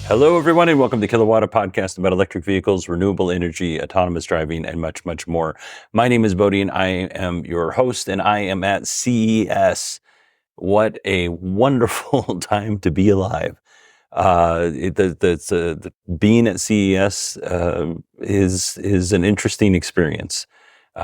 Hello, everyone, and welcome to Kilowatta podcast about electric vehicles, renewable energy, autonomous driving, and much, much more. My name is Bodine. I am your host, and I am at CES. What a wonderful time to be alive. Being at CES is an interesting experience.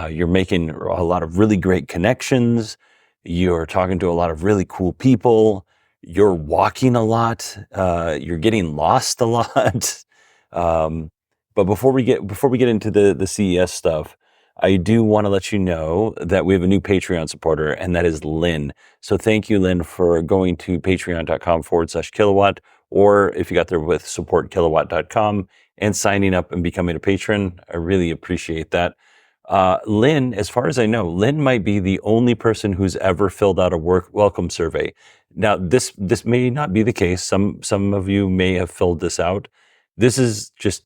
You're making a lot of really great connections. You're talking to a lot of really cool people. You're walking a lot. You're getting lost a lot. But before we get into the CES stuff, I do want to let you know that we have a new Patreon supporter, and that is Lynn. So thank you, Lynn, for going to patreon.com/kilowatt, or if you got there with supportkilowatt.com and signing up and becoming a patron. I really appreciate that. Lynn, as far as I know, Lynn might be the only person who's ever filled out a welcome survey. Now, this may not be the case. Some of you may have filled this out. This is just,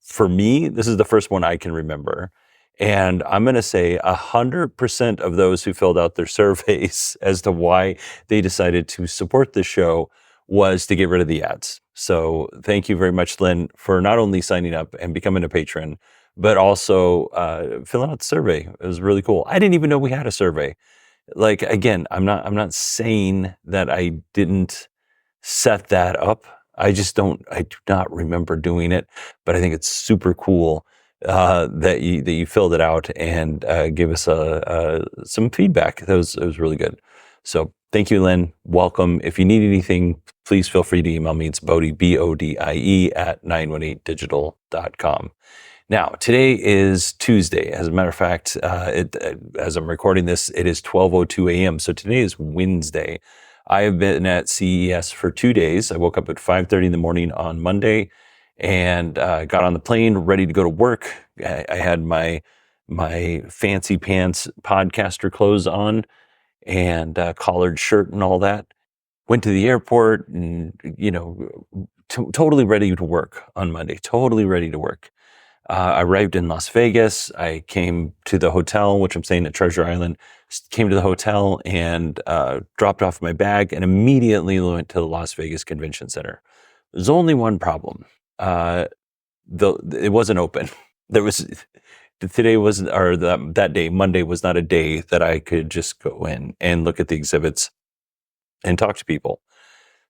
for me, this is the first one I can remember. And I'm going to say 100% of those who filled out their surveys as to why they decided to support the show was to get rid of the ads. So thank you very much, Lynn, for not only signing up and becoming a patron, but also filling out the survey. It was really cool. I didn't even know we had a survey. Like, again, I'm not saying that I didn't set that up. I do not remember doing it, but I think it's super cool that you filled it out and give us some feedback. It was really good. So thank you, Lynn. Welcome. If you need anything, please feel free to email me. It's Bodie, BODIE at 918digital.com. Now, today is Tuesday. As a matter of fact, as I'm recording this, it is 12:02 a.m. So today is Wednesday. I have been at CES for 2 days. I woke up at 5:30 in the morning on Monday and got on the plane, ready to go to work. I had my fancy pants podcaster clothes on and collared shirt and all that. Went to the airport and, totally ready to work on Monday. Totally ready to work. I arrived in Las Vegas. I came to the hotel, which I'm staying at Treasure Island, came to the hotel and dropped off my bag and immediately went to the Las Vegas Convention Center. There's only one problem. It wasn't open. That day, Monday, was not a day that I could just go in and look at the exhibits and talk to people.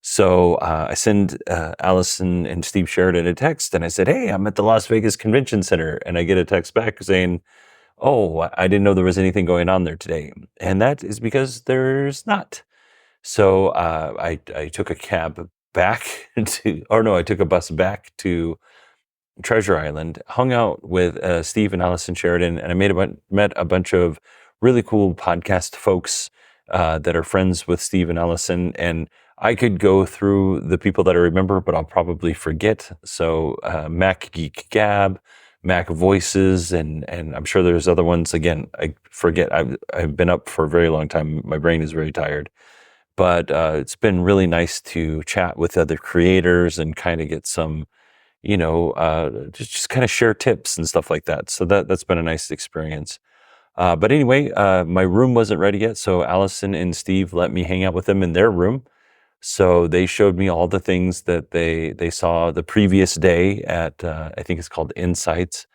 So I send Allison and Steve Sheridan a text, and I said, "Hey, I'm at the Las Vegas Convention Center," and I get a text back saying, "Oh, I didn't know there was anything going on there today," and that is because there's not. So I took a cab back I took a bus back to Treasure Island, hung out with Steve and Allison Sheridan, and I met a bunch of really cool podcast folks that are friends with Steve and Allison, and I could go through the people that I remember, but I'll probably forget. So Mac Geek Gab, Mac Voices, and I'm sure there's other ones. Again, I forget. I've been up for a very long time. My brain is very tired. But it's been really nice to chat with other creators and kind of get some, just kind of share tips and stuff like that. So that's been a nice experience. But anyway, my room wasn't ready yet, so Allison and Steve let me hang out with them in their room. So they showed me all the things that they saw the previous day at I think it's called Insights,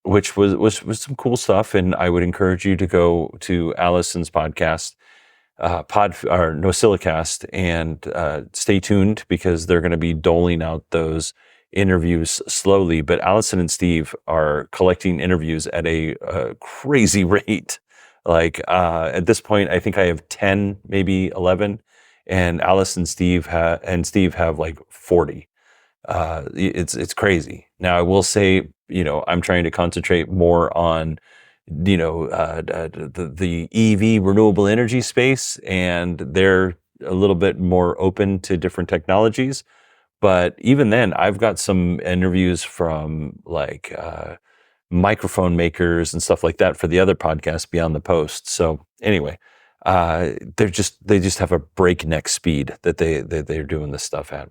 which was some cool stuff. And I would encourage you to go to Allison's podcast, Nosilicast, and stay tuned because they're going to be doling out those interviews slowly. But Allison and Steve are collecting interviews at a crazy rate. Like at this point, I think I have 10, maybe 11, and Alice and Steve have like 40. It's crazy. Now I will say, I'm trying to concentrate more on, the EV renewable energy space, and they're a little bit more open to different technologies. But even then, I've got some interviews from like microphone makers and stuff like that for the other podcasts Beyond the Post. So anyway, they just have a breakneck speed that they're doing this stuff at.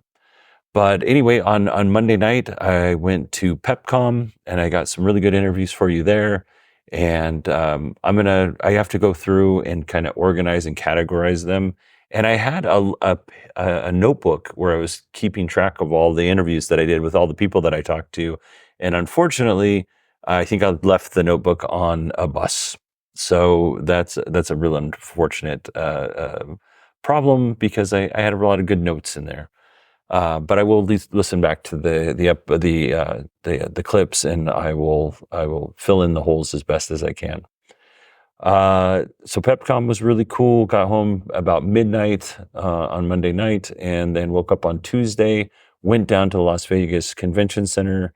But anyway, on Monday night, I went to PepCom and I got some really good interviews for you there. And I have to go through and kind of organize and categorize them And I had a notebook where I was keeping track of all the interviews that I did with all the people that I talked to. And unfortunately, I think I left the notebook on a bus. So that's a real unfortunate problem because I had a lot of good notes in there. But I will at least listen back to the clips, and I will fill in the holes as best as I can. So PepCom was really cool. Got home about midnight on Monday night, and then woke up on Tuesday. Went down to the Las Vegas Convention Center.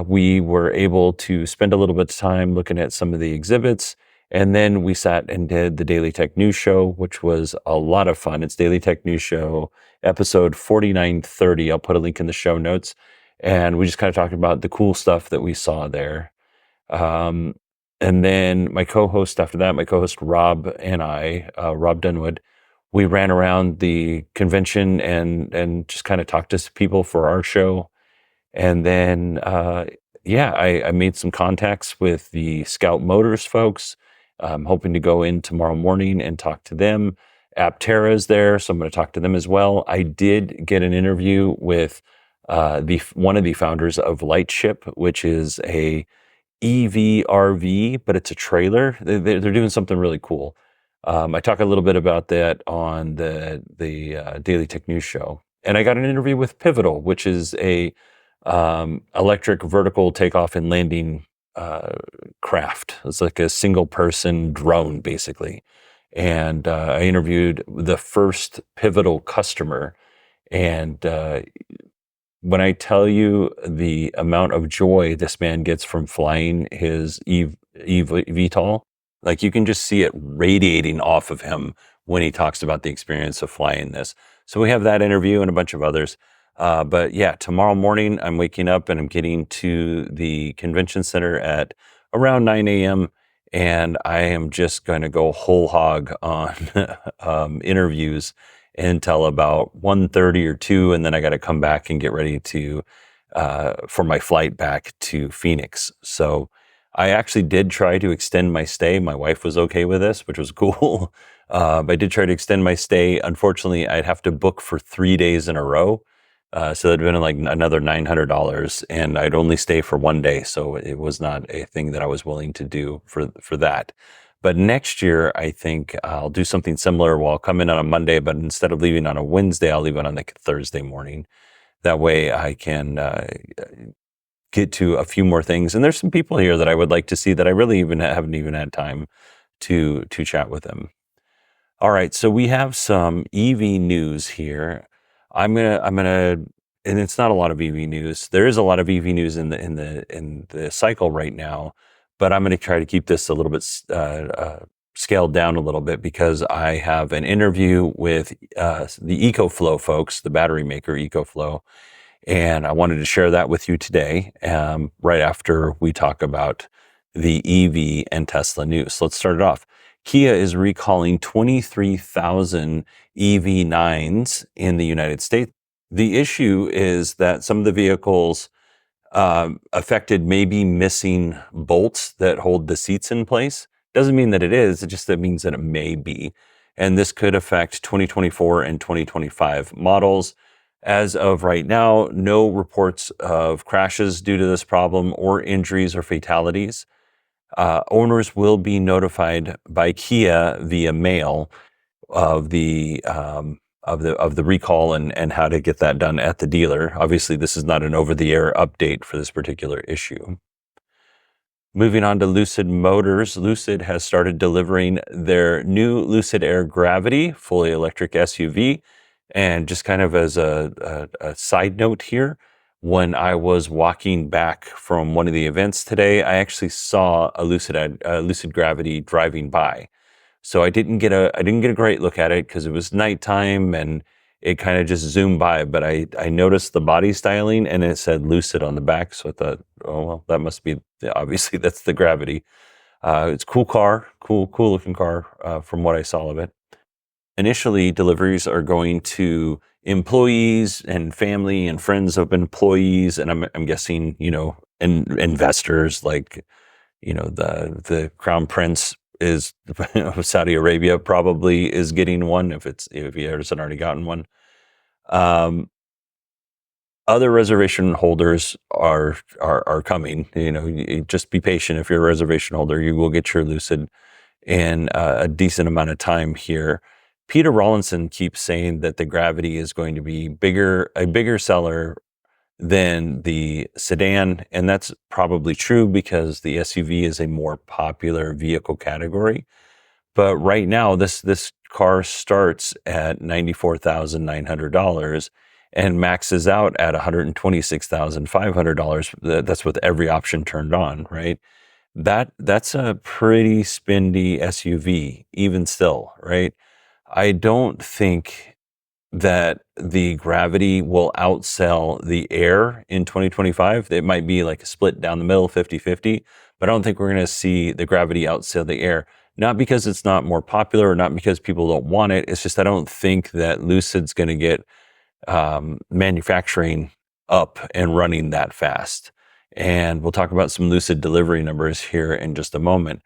We were able to spend a little bit of time looking at some of the exhibits, and then we sat and did the Daily Tech News Show, which was a lot of fun. It's Daily Tech News Show, episode 4930. I'll put a link in the show notes, and we just kind of talked about the cool stuff that we saw there. Um, and then my co-host after that, my co-host Rob and I, Rob Dunwood, we ran around the convention and just kind of talked to people for our show. And then, I made some contacts with the Scout Motors folks. I'm hoping to go in tomorrow morning and talk to them. Aptera is there, so I'm going to talk to them as well. I did get an interview with one of the founders of Lightship, which is a EV RV, but it's a trailer. They're doing something really cool. I talk a little bit about that on the Daily Tech News Show, and I got an interview with Pivotal, which is a electric vertical takeoff and landing craft. It's like a single person drone, basically. And I interviewed the first Pivotal customer, and when I tell you the amount of joy this man gets from flying his VTOL, like you can just see it radiating off of him when he talks about the experience of flying this. So we have that interview and a bunch of others. But yeah, tomorrow morning I'm waking up and I'm getting to the convention center at around 9 a.m. And I am just going to go whole hog on interviews until about 1:30 or 2, and then I got to come back and get ready to for my flight back to Phoenix. So I actually did try to extend my stay. My wife was okay with this, which was cool. But I did try to extend my stay. Unfortunately, I'd have to book for 3 days in a row. So that'd been like another $900, and I'd only stay for 1 day. So it was not a thing that I was willing to do for that. But next year, I think I'll do something similar. Well, I'll come in on a Monday, but instead of leaving on a Wednesday, I'll leave it on like a Thursday morning. That way I can get to a few more things. And there's some people here that I would like to see that I really haven't even had time to chat with them. All right, so we have some EV news here. I'm gonna, and it's not a lot of EV news. There is a lot of EV news in the cycle right now, but I'm going to try to keep this a little bit scaled down a little bit because I have an interview with the EcoFlow folks, the battery maker EcoFlow, and I wanted to share that with you today, right after we talk about the EV and Tesla news. So let's start it off. Kia is recalling 23,000 EV9s in the United States. The issue is that some of the vehicles affected may be missing bolts that hold the seats in place. Doesn't mean that it is, it just that means that it may be. And this could affect 2024 and 2025 models. As of right now, no reports of crashes due to this problem or injuries or fatalities. Owners will be notified by Kia via mail of the recall and how to get that done at the dealer. Obviously, this is not an over-the-air update for this particular issue. Moving on to Lucid Motors, Lucid has started delivering their new Lucid Air Gravity, fully electric SUV. And just kind of as a side note here, when I was walking back from one of the events today, I actually saw a Lucid Gravity driving by. So I didn't get a great look at it because it was nighttime and it kind of just zoomed by. But I noticed the body styling and it said Lucid on the back. So I thought, oh well, that must be obviously that's the Gravity. It's a cool car, cool looking car from what I saw of it. Initially, deliveries are going to employees and family and friends of employees, and I'm guessing investors like the Crown Prince is Saudi Arabia probably is getting one if he hasn't already gotten one. Other reservation holders are coming. You just be patient. If you're a reservation holder, you will get your Lucid in a decent amount of time here. Peter Rawlinson keeps saying that the Gravity is going to be a bigger seller than the sedan, and that's probably true because the SUV is a more popular vehicle category. But right now, this car starts at $94,900 and maxes out at $126,500. That's with every option turned on, right? That's a pretty spendy SUV, even still, right? I don't think that the Gravity will outsell the Air in 2025. It might be like a split down the middle, 50-50, but I don't think we're going to see the Gravity outsell the Air. Not because it's not more popular or not because people don't want it. It's just I don't think that Lucid's going to get manufacturing up and running that fast. And we'll talk about some Lucid delivery numbers here in just a moment.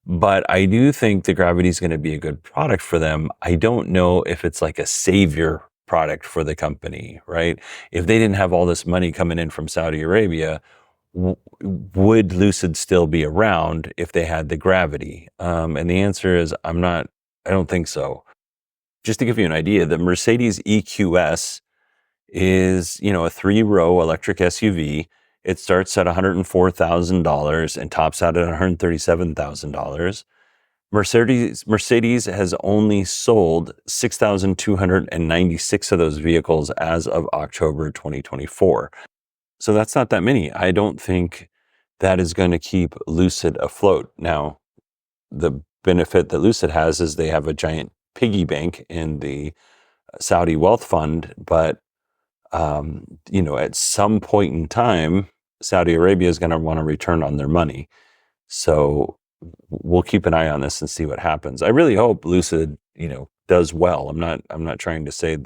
But I do think the Gravity is going to be a good product for them. I don't know if it's like a savior product for the company, right? If they didn't have all this money coming in from Saudi Arabia, would Lucid still be around if they had the Gravity? And the answer is I don't think so. Just to give you an idea, the Mercedes EQS is, a 3-row electric SUV. It starts at $104,000 and tops out at $137,000. Mercedes has only sold 6,296 of those vehicles as of October 2024. So that's not that many. I don't think that is going to keep Lucid afloat. Now, the benefit that Lucid has is they have a giant piggy bank in the Saudi wealth fund, but at some point in time, Saudi Arabia is going to want to return on their money. So we'll keep an eye on this and see what happens. I really hope Lucid, does well. I'm not trying to say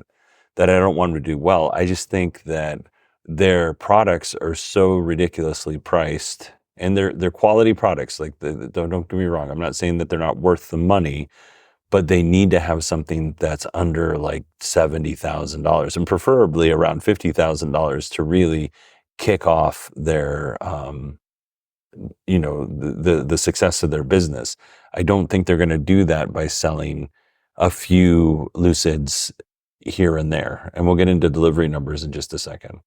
that I don't want them to do well. I just think that their products are so ridiculously priced, and they're quality products. Like, don't get me wrong. I'm not saying that they're not worth the money, but they need to have something that's under like $70,000 and preferably around $50,000 to really kick off their, the success of their business. I don't think they're going to do that by selling a few Lucids here and there. And we'll get into delivery numbers in just a second.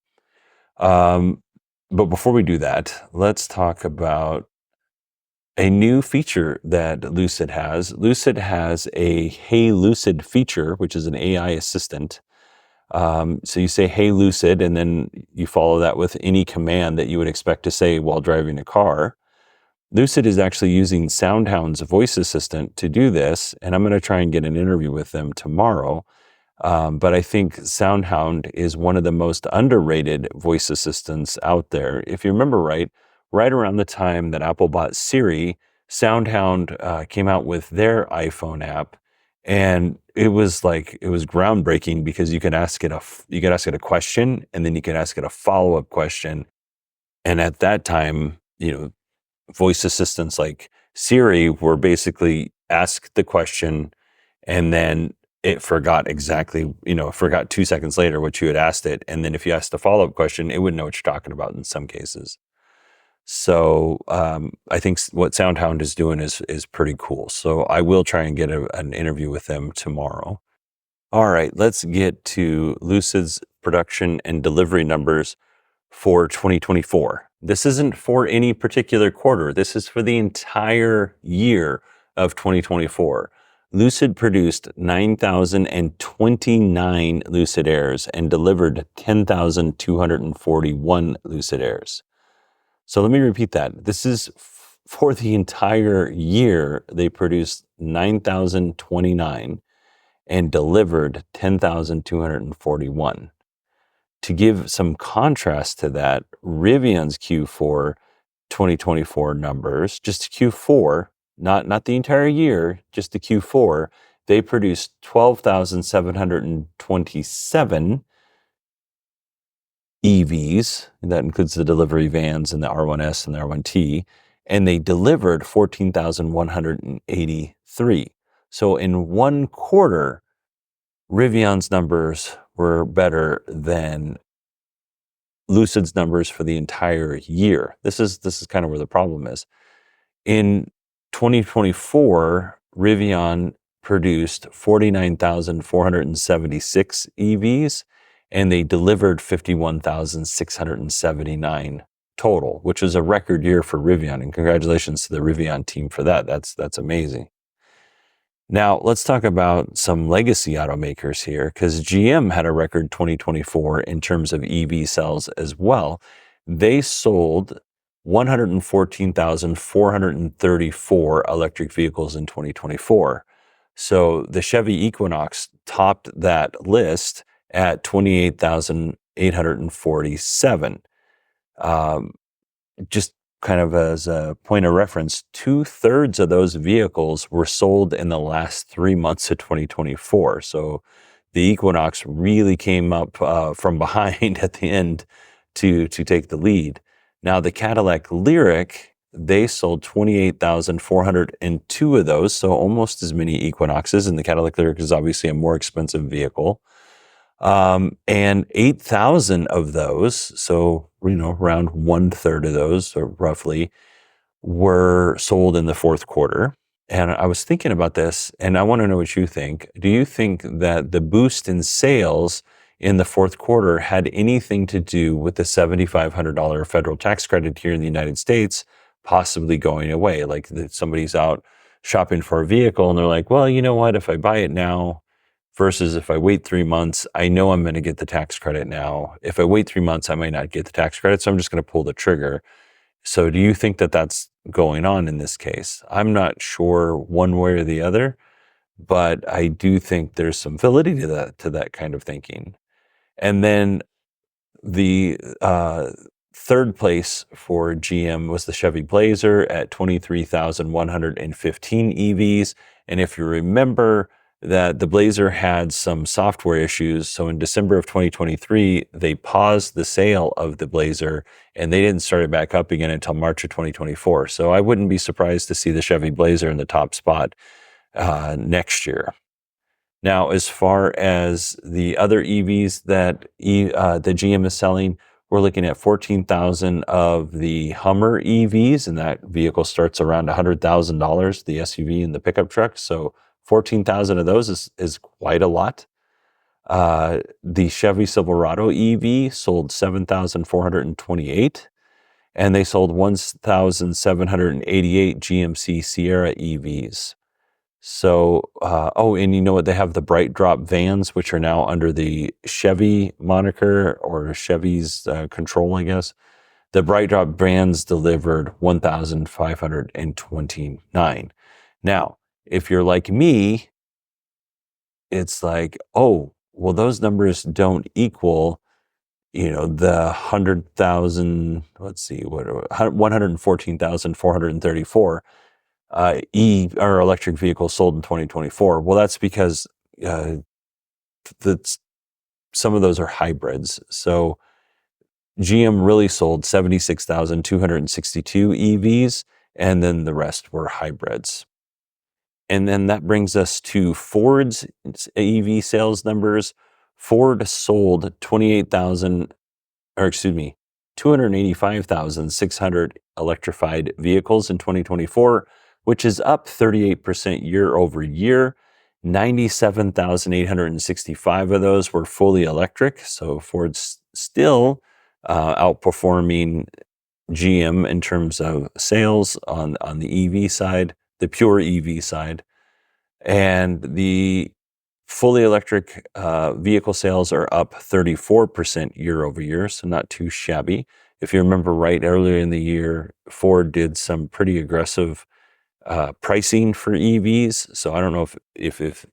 But before we do that, let's talk about a new feature that Lucid has. Lucid has a Hey Lucid feature, which is an AI assistant. So you say, Hey Lucid, and then you follow that with any command that you would expect to say while driving a car. Lucid is actually using SoundHound's voice assistant to do this, and I'm going to try and get an interview with them tomorrow. But I think SoundHound is one of the most underrated voice assistants out there. If you remember right around the time that Apple bought Siri, SoundHound came out with their iPhone app, and it was groundbreaking because you could ask it a question, and then you could ask it a follow-up question. And at that time, voice assistants like Siri were basically ask the question, and then it forgot 2 seconds later what you had asked it. And then if you asked a follow-up question, it wouldn't know what you're talking about in some cases. So I think what SoundHound is doing is pretty cool. So I will try and get an interview with them tomorrow. All right, let's get to Lucid's production and delivery numbers for 2024. This isn't for any particular quarter. This is for the entire year of 2024. Lucid produced 9,029 Lucid Airs and delivered 10,241 Lucid Airs. So let me repeat that. This is for the entire year. They produced 9,029 and delivered 10,241. To give some contrast to that, Rivian's Q4 2024 numbers, just Q4, not the entire year, just the Q4, they produced 12,727 EVs, and that includes the delivery vans and the R1S and the R1T, and they delivered 14,183. So in one quarter, Rivian's numbers were better than Lucid's numbers for the entire year. This is kind of where the problem is. In 2024, Rivian produced 49,476 EVs, and they delivered 51,679 total, which is a record year for Rivian. And congratulations to the Rivian team for that. That's amazing. Now, let's talk about some legacy automakers here, because GM had a record 2024 in terms of EV sales as well. They sold 114,434 electric vehicles in 2024. So the Chevy Equinox topped that list at 28,847. Just kind of as a point of reference, 2/3 of those vehicles were sold in the last 3 months of 2024. So the Equinox really came up from behind at the end to take the lead. Now the Cadillac Lyriq, they sold 28,402 of those, so almost as many Equinoxes, and the Cadillac Lyriq is obviously a more expensive vehicle. And 8,000 of those, so, around 1/3 of those, or roughly, were sold in the fourth quarter. And I was thinking about this, and I want to know what you think. Do you think that the boost in sales in the fourth quarter had anything to do with the $7,500 federal tax credit here in the United States possibly going away? Like that somebody's out shopping for a vehicle and they're like, well, you know what, if I buy it now, versus if I wait 3 months, I know I'm going to get the tax credit now. If I wait 3 months, I might not get the tax credit, so I'm just going to pull the trigger. So do you think that that's going on in this case? I'm not sure one way or the other, but I do think there's some validity to that kind of thinking. And then the third place for GM was the Chevy Blazer at 23,115 EVs. And if you remember, that the Blazer had some software issues. So in December of 2023, they paused the sale of the Blazer and they didn't start it back up again until March of 2024. So I wouldn't be surprised to see the Chevy Blazer in the top spot next year. Now, as far as the other EVs that the GM is selling, we're looking at 14,000 of the Hummer EVs, and that vehicle starts around $100,000, the SUV and the pickup truck. So 14,000 of those is quite a lot. The Chevy Silverado EV sold 7,428, and they sold 1,788 GMC Sierra EVs. So, and you know what? They have the Bright Drop vans, which are now under the Chevy moniker or Chevy's control, I guess. The Bright Drop vans delivered 1,529. Now, if you're like me, it's like, oh, well, those numbers don't equal, the 100,000, 114,434 or electric vehicles sold in 2024. Well, that's because some of those are hybrids. So GM really sold 76,262 EVs, and then the rest were hybrids. And then that brings us to Ford's EV sales numbers. Ford sold 285,600 electrified vehicles in 2024, which is up 38% year over year. 97,865 of those were fully electric. So Ford's still outperforming GM in terms of sales on the EV side, the pure EV side. And the fully electric vehicle sales are up 34% year over year, so not too shabby. If you remember right, earlier in the year, Ford did some pretty aggressive pricing for EVs. So I don't know if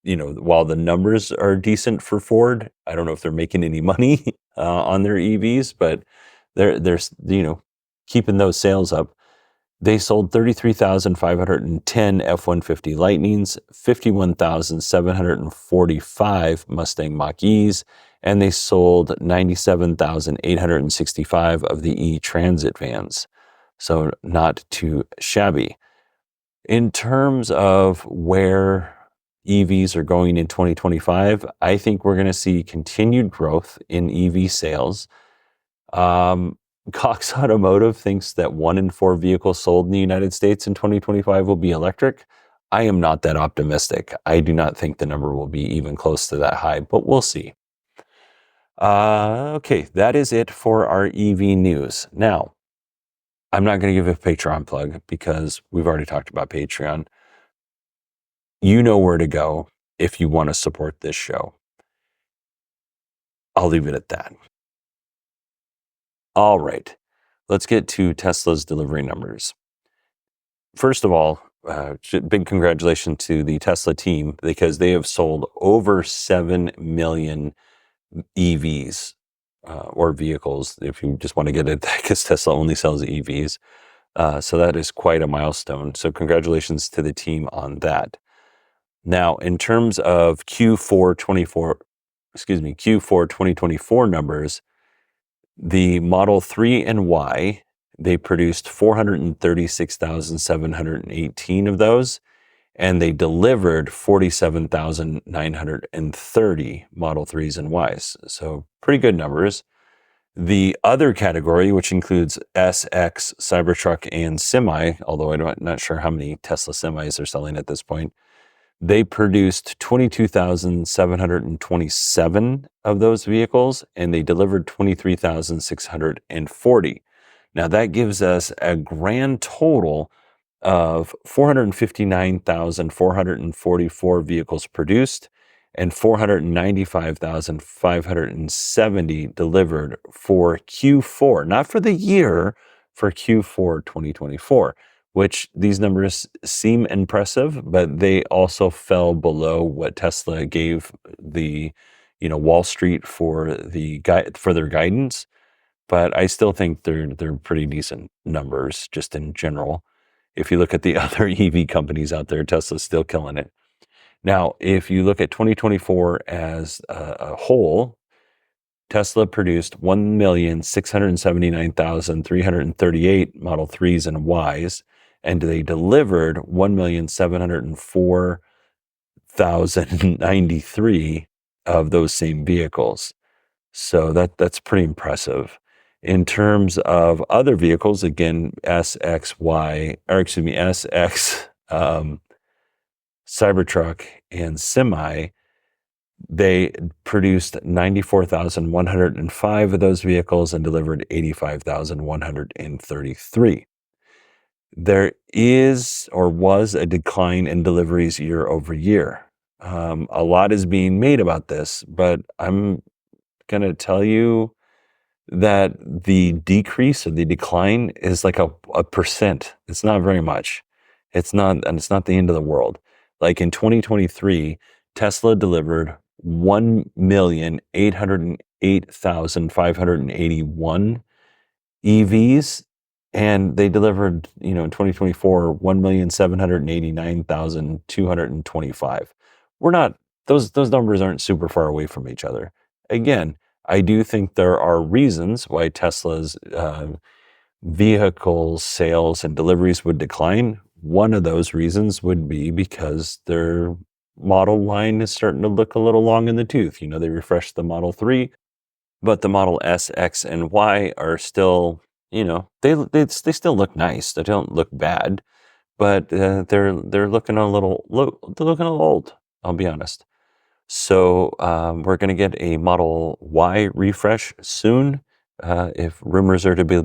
while the numbers are decent for Ford, I don't know if they're making any money on their EVs, but they're keeping those sales up. They sold 33,510 F-150 Lightnings, 51,745 Mustang Mach-E's, and they sold 97,865 of the E-Transit vans. So not too shabby. In terms of where EVs are going in 2025, I think we're going to see continued growth in EV sales. Cox Automotive thinks that 1 in 4 vehicles sold in the United States in 2025 will be electric. I am not that optimistic. I do not think the number will be even close to that high, but we'll see. Okay, that is it for our EV news. Now, I'm not going to give a Patreon plug because we've already talked about Patreon. You know where to go if you want to support this show. I'll leave it at that. All right, let's get to Tesla's delivery numbers. First of all, big congratulations to the Tesla team because they have sold over 7 million EVs or vehicles, if you just want to get it, because Tesla only sells EVs. So that is quite a milestone. So congratulations to the team on that. Now, in terms of Q4 2024 numbers, the Model 3 and Y, they produced 436,718 of those, and they delivered 47,930 Model 3s and Ys. So pretty good numbers. The other category, which includes SX, Cybertruck, and Semi, although I'm not sure how many Tesla semis are selling at this point, they produced 22,727 of those vehicles, and they delivered 23,640. Now that gives us a grand total of 459,444 vehicles produced and 495,570 delivered for Q4, not for the year, for Q4 2024, which these numbers seem impressive, but they also fell below what Tesla gave the, Wall Street for their guidance. But I still think they're pretty decent numbers just in general. If you look at the other EV companies out there, Tesla's still killing it. Now, if you look at 2024 as a whole, Tesla produced 1,679,338 Model 3s and Ys, and they delivered 1,704,093 of those same vehicles. So that's pretty impressive. In terms of other vehicles, again, SX, Cybertruck, and Semi, they produced 94,105 of those vehicles and delivered 85,133. There is or was a decline in deliveries year over year. A lot is being made about this, but I'm going to tell you that the decrease or the decline is like a percent. It's not very much. It's not the end of the world. Like in 2023, Tesla delivered 1,808,581 EVs, and they delivered, in 2024, 1,789,225. Those numbers aren't super far away from each other. Again, I do think there are reasons why Tesla's vehicle sales and deliveries would decline. One of those reasons would be because their model line is starting to look a little long in the tooth. They refreshed the Model 3, but the Model S, X, and Y are still, they still look nice. They don't look bad, but they're looking a little old. I'll be honest. So we're going to get a Model Y refresh soon. If rumors are to be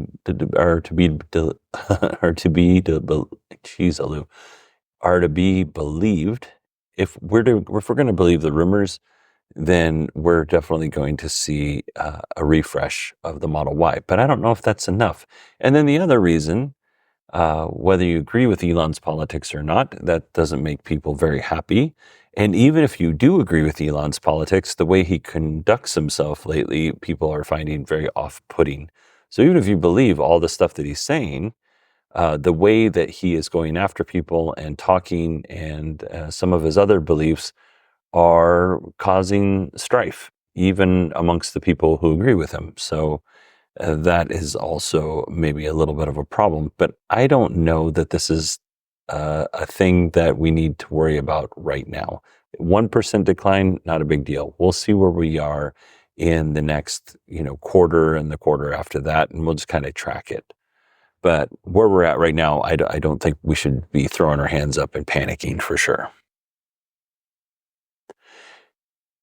believed, if we're going to believe the rumors, then we're definitely going to see a refresh of the Model Y. But I don't know if that's enough. And then the other reason, whether you agree with Elon's politics or not, that doesn't make people very happy. And even if you do agree with Elon's politics, the way he conducts himself lately, people are finding very off-putting. So even if you believe all the stuff that he's saying, the way that he is going after people and talking and some of his other beliefs are causing strife, even amongst the people who agree with him. So that is also maybe a little bit of a problem. But I don't know that this is a thing that we need to worry about right now. 1% decline, not a big deal. We'll see where we are in the next, quarter and the quarter after that, and we'll just kind of track it. But where we're at right now, I don't think we should be throwing our hands up and panicking for sure.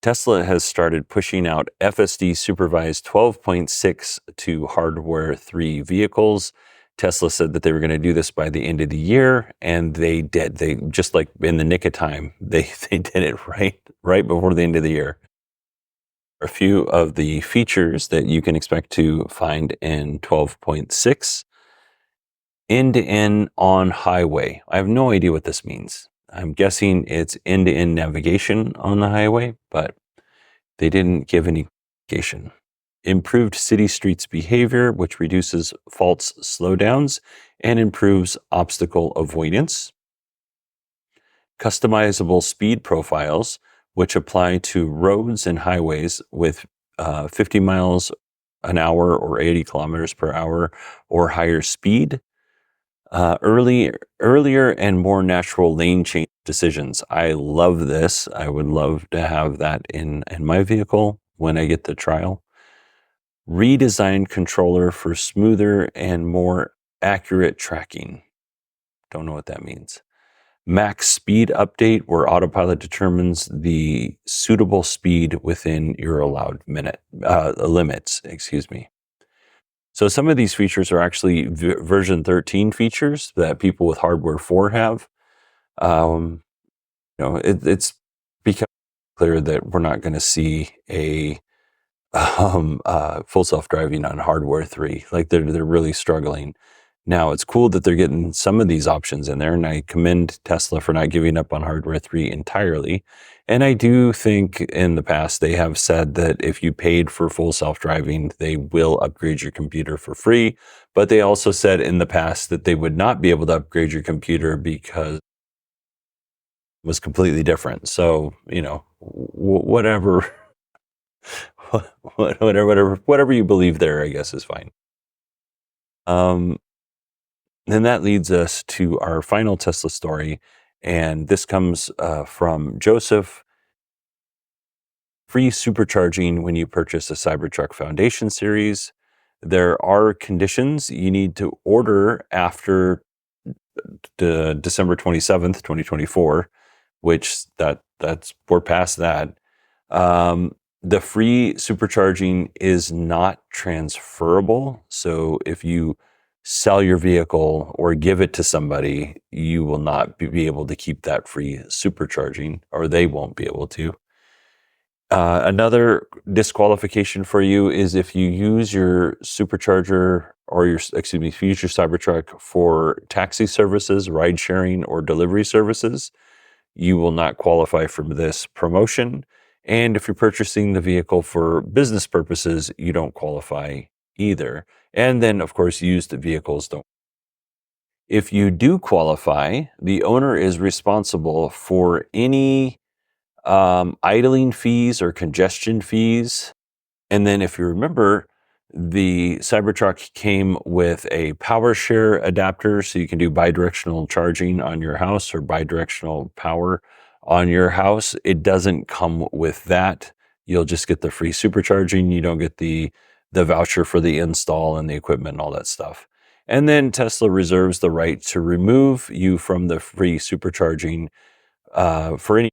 Tesla has started pushing out FSD supervised 12.6 to hardware 3 vehicles. Tesla said that they were going to do this by the end of the year, and they did. They just like in the nick of time, they did it right before the end of the year. A few of the features that you can expect to find in 12.6. End-to-end on highway. I have no idea what this means. I'm guessing it's end-to-end navigation on the highway, but they didn't give any indication. Improved city streets behavior, which reduces false slowdowns and improves obstacle avoidance. Customizable speed profiles, which apply to roads and highways with 50 miles an hour or 80 kilometers per hour or higher speed. Earlier and more natural lane change decisions. I love this. I would love to have that in my vehicle when I get the trial. Redesigned controller for smoother and more accurate tracking. Don't know what that means. Max speed update, where autopilot determines the suitable speed within your allowed limits. So some of these features are actually version 13 features that people with hardware 4 have. It's become clear that we're not going to see a full self-driving on hardware 3. Like they're really struggling. Now it's cool that they're getting some of these options in there, and I commend Tesla for not giving up on hardware 3 entirely. And I do think in the past they have said that if you paid for full self-driving, they will upgrade your computer for free. But they also said in the past that they would not be able to upgrade your computer because it was completely different. So, whatever, whatever you believe there, I guess is fine. Then that leads us to our final Tesla story. And this comes from Joseph. Free supercharging when you purchase a Cybertruck Foundation Series. There are conditions you need to order after December 27th, 2024, which we're past that. The free supercharging is not transferable. So if you sell your vehicle or give it to somebody, you will not be able to keep that free supercharging, or they won't be able to. Another disqualification for you is if you use your supercharger or use your Cybertruck for taxi services, ride sharing, or delivery services, you will not qualify for this promotion. And if you're purchasing the vehicle for business purposes, you don't qualify either. And then, of course, used vehicles don't. If you do qualify, the owner is responsible for any idling fees or congestion fees. And then if you remember, the Cybertruck came with a power share adapter, so you can do bidirectional charging on your house or bidirectional power on your house. It doesn't come with that. You'll just get the free supercharging. You don't get the voucher for the install and the equipment and all that stuff. And then Tesla reserves the right to remove you from the free supercharging for any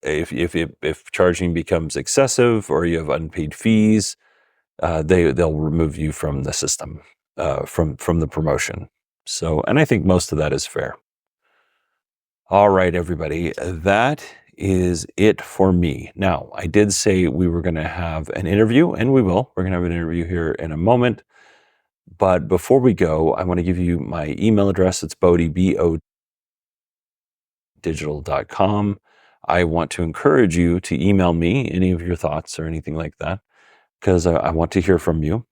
if charging becomes excessive or you have unpaid fees, they'll remove you from the system, from the promotion. So, and I think most of that is fair. All right, everybody, that is it for me. Now, I did say we were going to have an interview, and we will. We're going to have an interview here in a moment. But before we go, I want to give you my email address. It's Bodine, BODigital.com. I want to encourage you to email me any of your thoughts or anything like that, because I want to hear from you.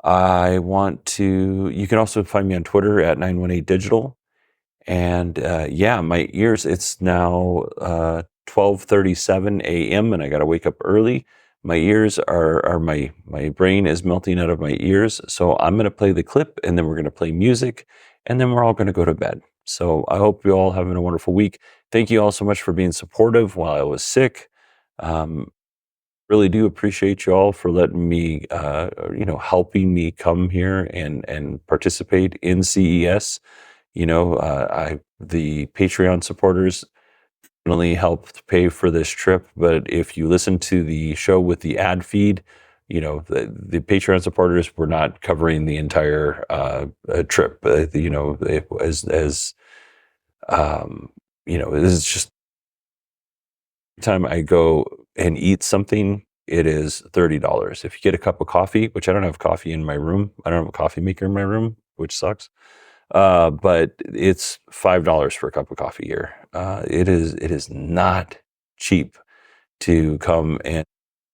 You can also find me on Twitter at 918digital. And my ears, it's now 12:37 a.m. and I got to wake up early. My ears are my brain is melting out of my ears. So I'm going to play the clip, and then we're going to play music, and then we're all going to go to bed. So I hope you all having a wonderful week. Thank you all so much for being supportive while I was sick. Really do appreciate you all for letting me, helping me come here and participate in CES. The Patreon supporters definitely helped pay for this trip. But if you listen to the show with the ad feed, the Patreon supporters were not covering the entire trip. This is just time I go and eat something, it is $30. If you get a cup of coffee, which I don't have coffee in my room, I don't have a coffee maker in my room, which sucks. But it's $5 for a cup of coffee here. It is not cheap to come and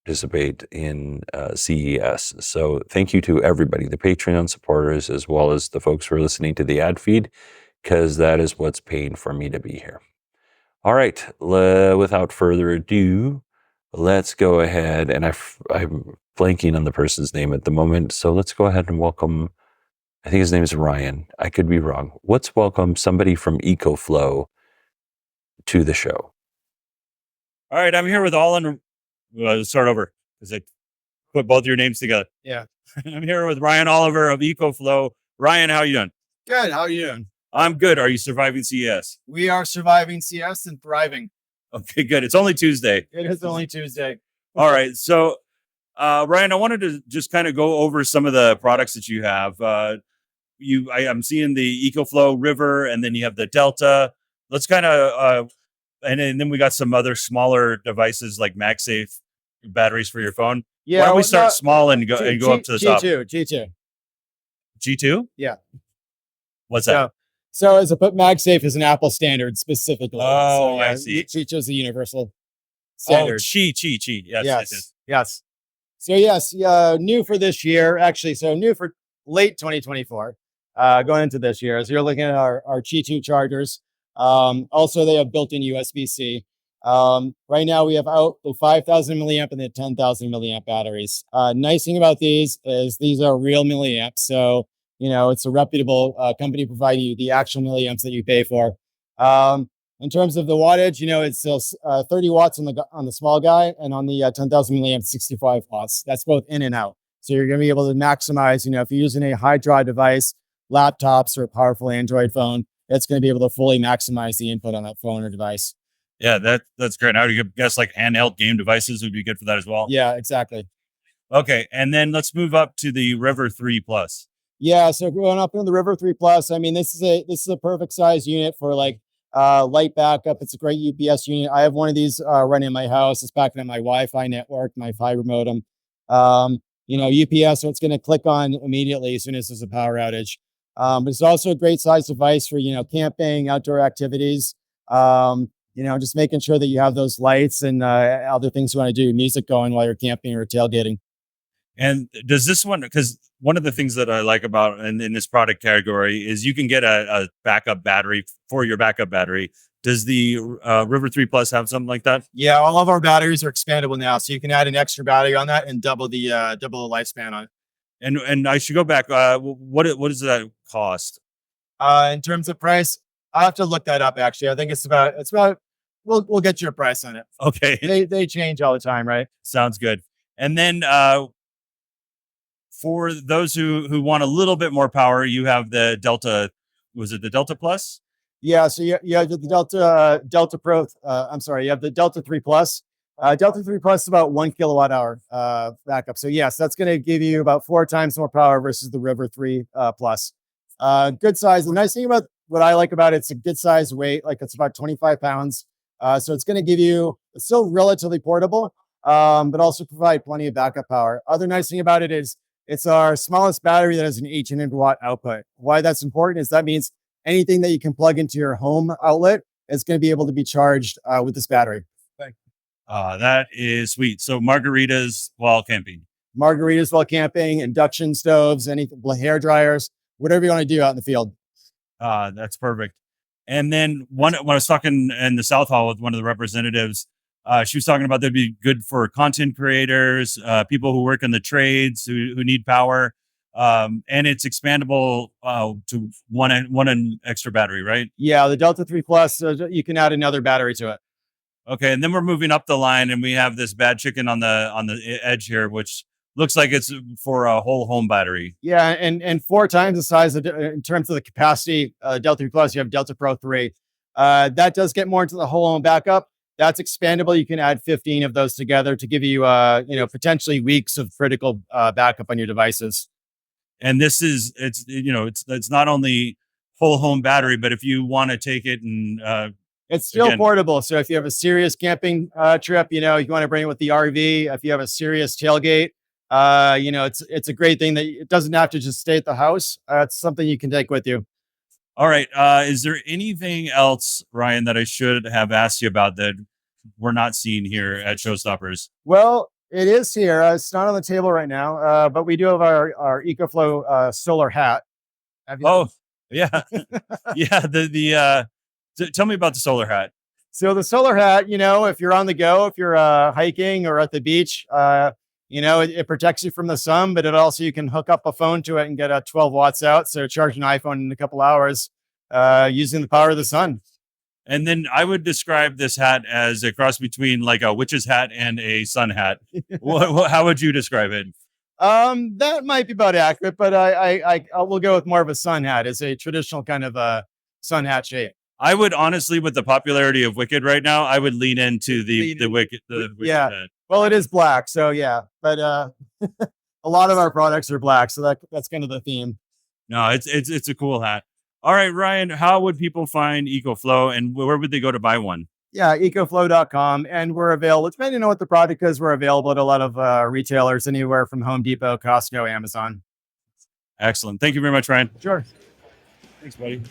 participate in CES. So thank you to everybody, the Patreon supporters, as well as the folks who are listening to the ad feed, because that is what's paying for me to be here. All right, without further ado, let's go ahead, and I'm blanking on the person's name at the moment, so let's go ahead and welcome, I think his name is Ryan. I could be wrong. Let's welcome somebody from EcoFlow to the show. All right, I'm here with start over, because I put both your names together. Yeah. I'm here with Ryan Oliver of EcoFlow. Ryan, how are you doing? Good. How are you doing? I'm good. Are you surviving CES? We are surviving CS and thriving. Okay, good. It's only Tuesday. It is only Tuesday. All right. So, Ryan, I wanted to just kind of go over some of the products that you have. I'm seeing the EcoFlow River, and then you have the Delta. Let's kind of, and then we got some other smaller devices like MagSafe batteries for your phone. Yeah. Why don't we start small and go up to the top? G2. G2? Yeah. What's that? So as a MagSafe is an Apple standard specifically. Oh, I see. G2 is a universal standard. Yes. So yes, new for this year, actually. So new for late 2024, going into this year. As you're looking at our G2 chargers. Also, they have built-in USB-C. Right now we have out the 5,000 milliamp and the 10,000 milliamp batteries. Nice thing about these is these are real milliamps. So, it's a reputable company providing you the actual milliamps that you pay for. In terms of the wattage, it's still 30 watts on the small guy, and on the 10,000 milliamp, 65 watts. That's both in and out. So you're going to be able to maximize, if you're using a high draw device, laptops, or a powerful Android phone, it's going to be able to fully maximize the input on that phone or device. Yeah, that's great. I would guess like handheld game devices would be good for that as well. Yeah, exactly. Okay, and then let's move up to the River 3 Plus. Yeah, so going up in the River 3 Plus, I mean, this is a perfect size unit for like light backup. It's a great UPS unit. I have one of these running in my house. It's backing up my Wi-Fi network, my fiber modem. UPS, so it's going to click on immediately as soon as there's a power outage. But it's also a great size device for, camping, outdoor activities. Just making sure that you have those lights and other things you want to do, music going while you're camping or tailgating. And does this one, because one of the things that I like about in this product category is you can get a backup battery for your backup battery. Does the River 3 Plus have something like that? Yeah, all of our batteries are expandable now. So you can add an extra battery on that and double the lifespan on it. And I should go back. What does that cost? In terms of price, I have to look that up. Actually, I think it's about. We'll get you a price on it. Okay. They change all the time, right? Sounds good. And then for those who want a little bit more power, you have the Delta. Was it the Delta Plus? Yeah. So you have the Delta Pro. You have the Delta 3 Plus. Delta 3 Plus is about 1 kilowatt hour backup. So yes, that's going to give you about 4 times more power versus the River 3 Plus. Good size. The nice thing about what I like about it's a good size weight, like it's about 25 pounds. So it's going to give you, it's still relatively portable, but also provide plenty of backup power. Other nice thing about it is it's our smallest battery that has an 800 watt output. Why that's important is that means anything that you can plug into your home outlet is going to be able to be charged with this battery. That is sweet. So margaritas while camping. Induction stoves, anything, hair dryers, whatever you want to do out in the field. That's perfect. And then when I was talking in the South Hall with one of the representatives, She was talking about that'd be good for content creators, people who work in the trades who need power. And it's expandable to one extra battery, right? Yeah, the Delta 3 Plus, you can add another battery to it. Okay, and then we're moving up the line, and we have this bad chicken on the edge here, which looks like it's for a whole home battery. Yeah, and 4 times the size in terms of the capacity. Delta 3 Plus, you have Delta Pro 3. That does get more into the whole home backup. That's expandable. You can add 15 of those together to give you, potentially weeks of critical backup on your devices. And this is it's not only whole home battery, but if you want to take it and it's still portable. So if you have a serious camping trip, you want to bring it with the RV. If you have a serious tailgate, it's a great thing that it doesn't have to just stay at the house. It's something you can take with you. All right. Is there anything else, Ryan, that I should have asked you about that we're not seeing here at Showstoppers? Well, it is here. It's not on the table right now, but we do have our EcoFlow solar hat. Yeah. Yeah. Tell me about the solar hat. So the solar hat, if you're on the go, if you're hiking or at the beach, it protects you from the sun, but you can hook up a phone to it and get 12 watts out. So charge an iPhone in a couple hours using the power of the sun. And then I would describe this hat as a cross between like a witch's hat and a sun hat. How would you describe it? That might be about accurate, but I will go with more of a sun hat. It's a traditional kind of sun hat shape. I would honestly, with the popularity of Wicked right now, I would lean into the Wicked. Yeah. Hat. Well, it is black, so yeah. But a lot of our products are black, so that's kind of the theme. No, it's a cool hat. All right, Ryan, how would people find EcoFlow and where would they go to buy one? Yeah, ecoflow.com. And we're available, depending on what the product is, we're available at a lot of retailers, anywhere from Home Depot, Costco, Amazon. Excellent. Thank you very much, Ryan. Sure. Thanks, buddy.